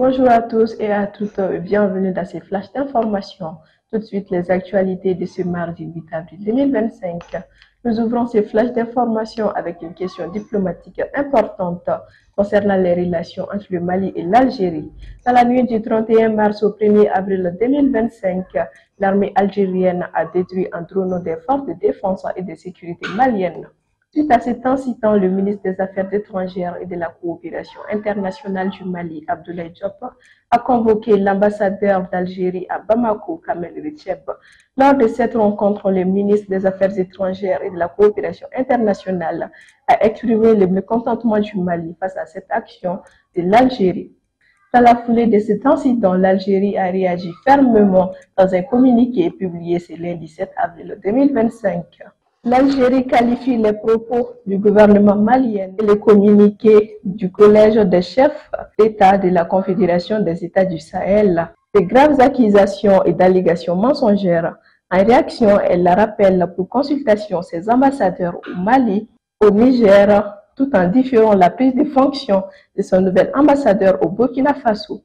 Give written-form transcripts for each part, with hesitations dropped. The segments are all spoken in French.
Bonjour à tous et à toutes, bienvenue dans ces flashs d'informations. Tout de suite, les actualités de ce mardi 8 avril 2025. Nous ouvrons ces flashs d'informations avec une question diplomatique importante concernant les relations entre le Mali et l'Algérie. Dans la nuit du 31 mars au 1er avril 2025, l'armée algérienne a détruit un drone des forces de défense et de sécurité maliennes. Suite à cet incident, le ministre des Affaires étrangères et de la coopération internationale du Mali, Abdoulaye Diop, a convoqué l'ambassadeur d'Algérie à Bamako, Kamel Richeb. Lors de cette rencontre, le ministre des Affaires étrangères et de la coopération internationale a exprimé le mécontentement du Mali face à cette action de l'Algérie. Dans la foulée de cet incident, l'Algérie a réagi fermement dans un communiqué publié ce lundi 7 avril 2025. L'Algérie qualifie les propos du gouvernement malien et le communiqué du Collège des chefs d'État de la Confédération des États du Sahel de graves accusations et d'allégations mensongères. En réaction, elle rappelle pour consultation ses ambassadeurs au Mali, au Niger, tout en différant la prise de fonction de son nouvel ambassadeur au Burkina Faso.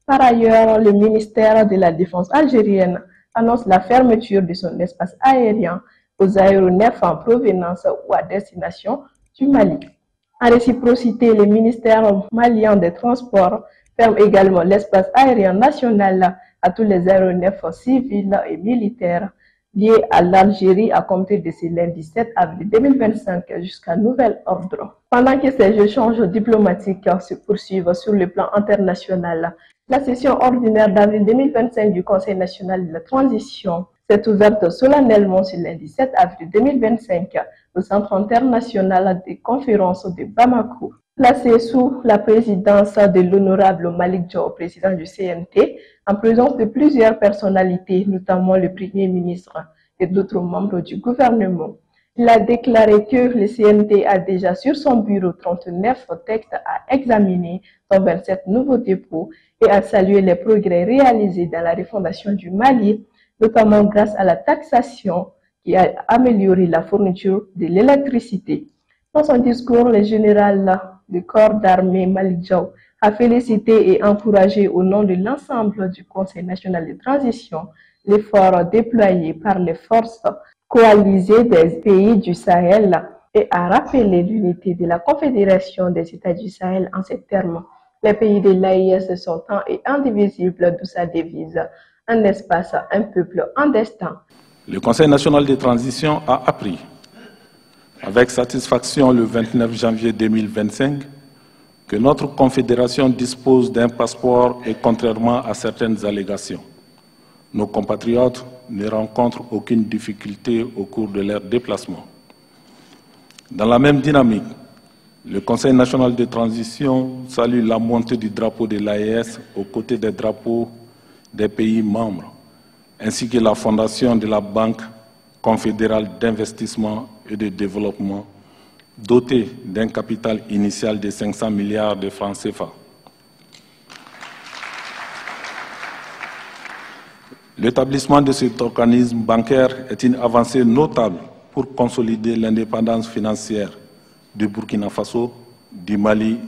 Par ailleurs, le ministère de la Défense algérienne annonce la fermeture de son espace aérien aux aéronefs en provenance ou à destination du Mali. En réciprocité, le ministère malien des Transports ferme également l'espace aérien national à tous les aéronefs civils et militaires liés à l'Algérie à compter de ce lundi 7 avril 2025 jusqu'à nouvel ordre. Pendant que ces échanges diplomatiques se poursuivent sur le plan international, la session ordinaire d'avril 2025 du Conseil national de la transition s'est ouverte solennellement ce lundi 7 avril 2025 au Centre international des conférences de Bamako. Placé sous la présidence de l'honorable Malick Diop, président du CNT, en présence de plusieurs personnalités, notamment le Premier ministre et d'autres membres du gouvernement. Il a déclaré que le CNT a déjà sur son bureau 39 textes à examiner, dont 27 nouveaux dépôts, et a salué les progrès réalisés dans la refondation du Mali, notamment grâce à la taxation qui a amélioré la fourniture de l'électricité. Dans son discours, le général du corps d'armée Malick Diop a félicité et encouragé au nom de l'ensemble du Conseil national de transition l'effort déployé par les forces coalisées des pays du Sahel et a rappelé l'unité de la Confédération des États du Sahel en ces termes. Les pays de l'AES sont un et indivisibles, d'où sa devise. Un espace, un peuple, un destin. Le Conseil national de transition a appris avec satisfaction le 29 janvier 2025 que notre confédération dispose d'un passeport et contrairement à certaines allégations, nos compatriotes ne rencontrent aucune difficulté au cours de leur déplacement. Dans la même dynamique, le Conseil national de transition salue la montée du drapeau de l'AES aux côtés des drapeaux des pays membres, ainsi que la fondation de la Banque confédérale d'investissement et de développement, dotée d'un capital initial de 500 milliards de francs CFA. L'établissement de cet organisme bancaire est une avancée notable pour consolider l'indépendance financière du Burkina Faso, du Mali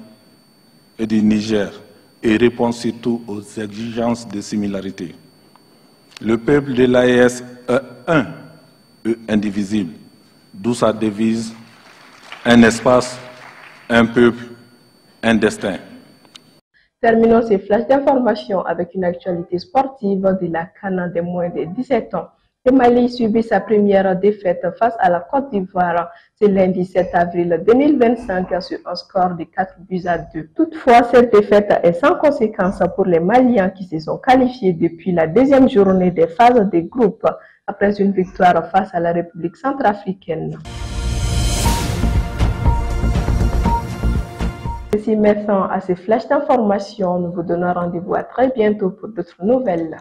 et du Niger, et répond surtout aux exigences de similarité. Le peuple de l'AES est un et indivisible, d'où sa devise « Un espace, un peuple, un destin ». Terminons ces flashs d'information avec une actualité sportive de la CAN des moins de 17 ans. Le Mali subit sa première défaite face à la Côte d'Ivoire ce lundi 7 avril 2025 sur un score de 4-2. Toutefois, cette défaite est sans conséquence pour les Maliens qui se sont qualifiés depuis la deuxième journée des phases de groupe après une victoire face à la République centrafricaine. Ceci met fin à ces flashs d'information. Nous vous donnons rendez-vous à très bientôt pour d'autres nouvelles.